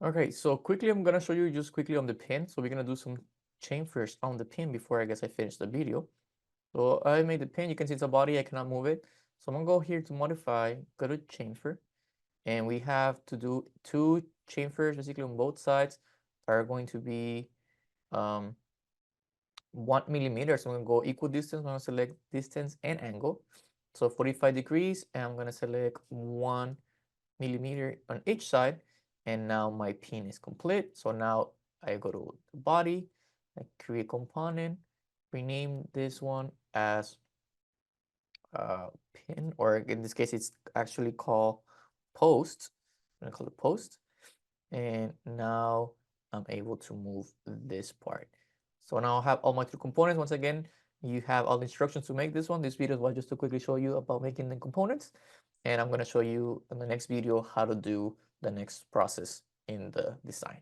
Okay, so quickly I'm gonna show you just quickly on the pin. So we're gonna do some chamfers on the pin before I guess I finish the video. So I made the pin, you can see it's a body, I cannot move it. So I'm gonna go here to modify, go to chamfer, and we have to do two chamfers basically on both sides that are going to be 1 millimeter. So I'm gonna go equal distance, I'm gonna select distance and angle. So 45 degrees, and I'm gonna select 1 millimeter on each side. And now my pin is complete. So now I go to the body, I create component, rename this one as pin, or in this case, it's actually called post. I'm gonna call it post. And now I'm able to move this part. So now I have all my 3 components. Once again, you have all the instructions to make this one. This video was just to quickly show you about making the components. And I'm gonna show you in the next video how to do the next process in the design.